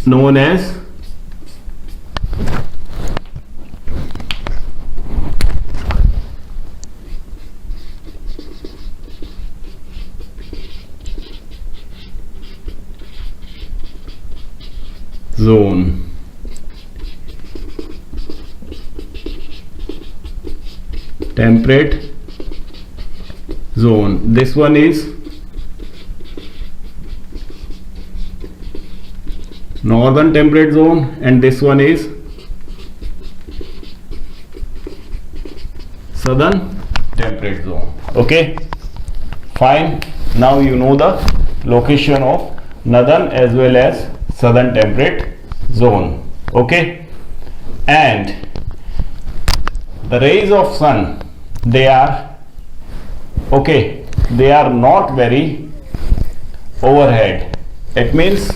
known as zone. Temperate zone. This one is northern temperate zone and this one is southern temperate zone. Okay, fine. Now you know the location of northern as well as southern temperate zone. Okay, and the rays of sun, they are not very overhead. It means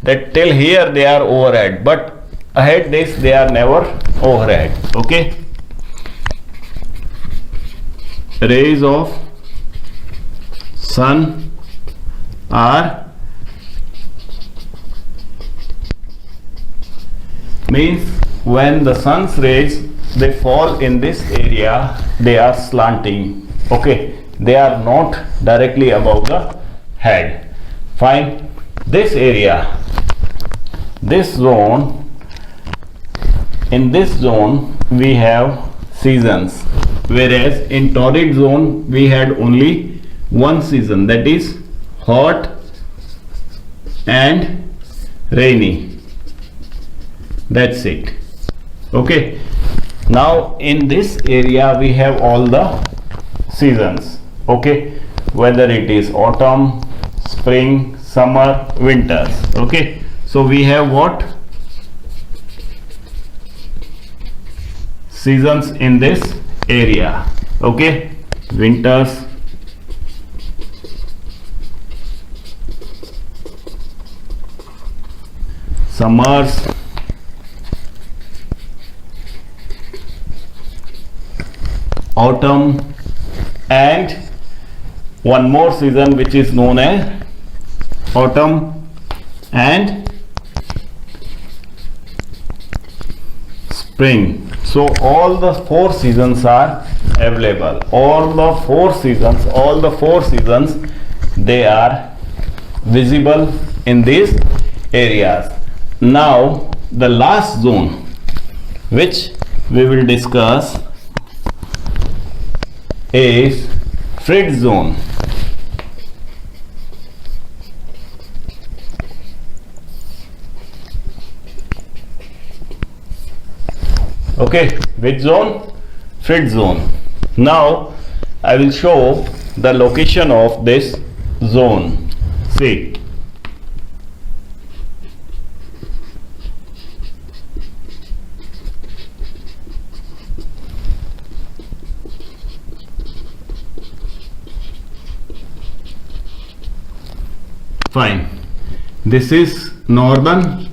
that till here they are overhead, but ahead this they are never overhead. Okay, rays of sun are, means when the sun's rays they fall in this area, they are slanting. Okay, they are not directly above the head. Fine. This area, this zone, in this zone we have seasons, whereas in torrid zone we had only one season, that is hot and rainy. That's it. Okay, now in this area we have all the seasons. Okay, whether it is autumn, spring, summer, winters. Okay, so we have what? Seasons in this area. Okay, winters, summers, autumn, and one more season which is known as autumn and spring. So all the four seasons are available. All the four seasons they are visible in these areas. Now the last zone which we will discuss is Frid zone. Okay, which zone? Frid zone. Now I will show the location of this zone. See, fine. This is northern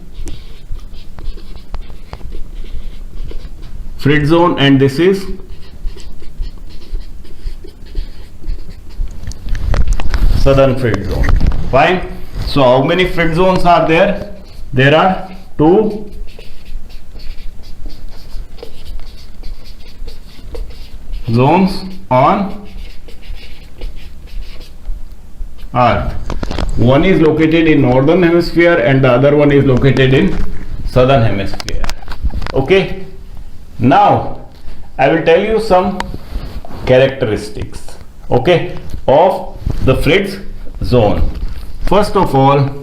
Frid zone and this is southern Frid zone. Fine. So how many Frid zones are there? There are two zones on Earth. One is located in northern hemisphere and the other one is located in southern hemisphere. Okay. Now I will tell you some characteristics, okay, of the Frid zone. First of all,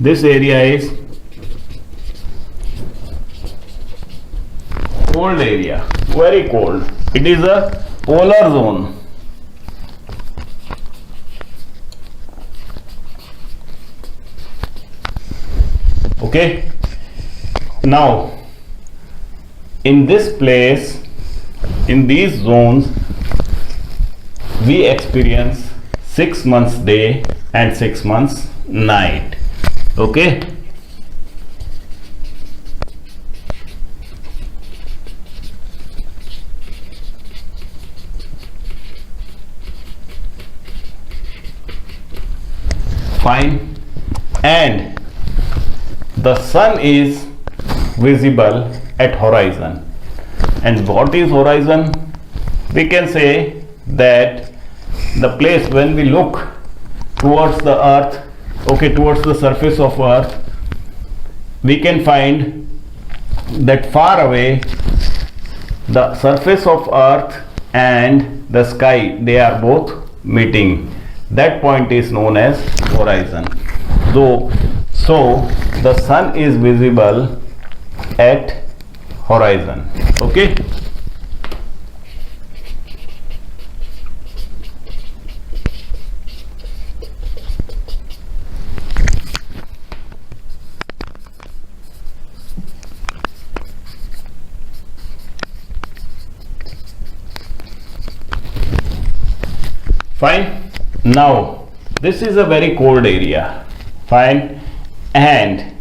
this area is cold area, very cold. It is a polar zone. Okay. Now in this place, in these zones, we experience 6 months day and 6 months night. Okay. Fine. And the sun is visible at horizon. And what is horizon? We can say that the place when we look towards the earth, okay, towards the surface of earth, we can find that far away the surface of earth and the sky, they are both meeting. That point is known as horizon. So the sun is visible at horizon. Okay. Fine. Now this is a very cold area. Fine. And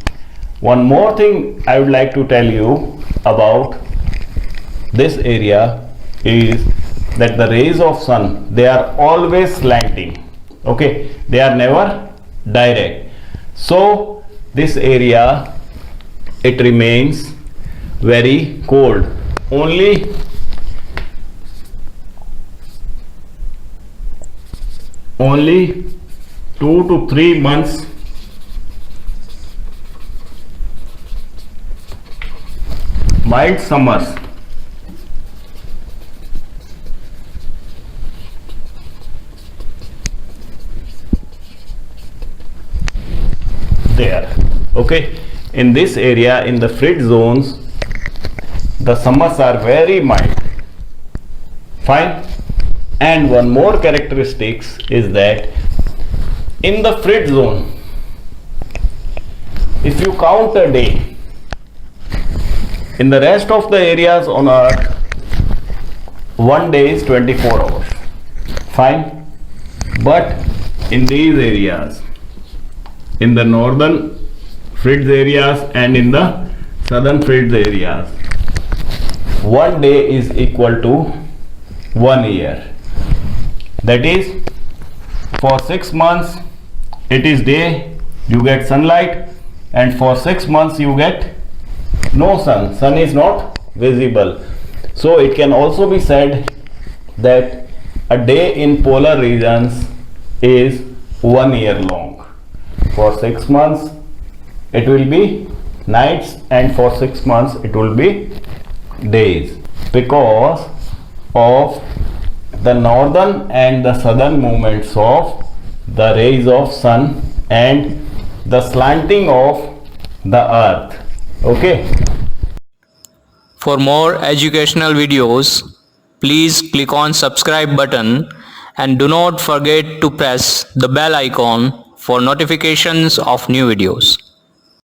one more thing I would like to tell you about this area is that the rays of sun, they are always slanting. Okay, they are never direct. So this area, it remains very cold. Only only 2 to 3 months mild summers there. Okay, in this area, in the frit zones, the summers are very mild. Fine. And one more characteristics is that in the frit zone, if you count a day, in the rest of the areas on earth, one day is 24 hours. Fine. But in these areas, in the northern frit areas and in the southern frit areas, one day is equal to 1 year. That is, for 6 months it is day, you get sunlight, and for 6 months you get no sun. Sun is not visible. So it can also be said that a day in polar regions is 1 year long. For 6 months it will be nights, and for 6 months it will be days, because of the northern and the southern movements of the rays of sun and the slanting of the earth. Okay. For more educational videos, please click on subscribe button and do not forget to press the bell icon for notifications of new videos.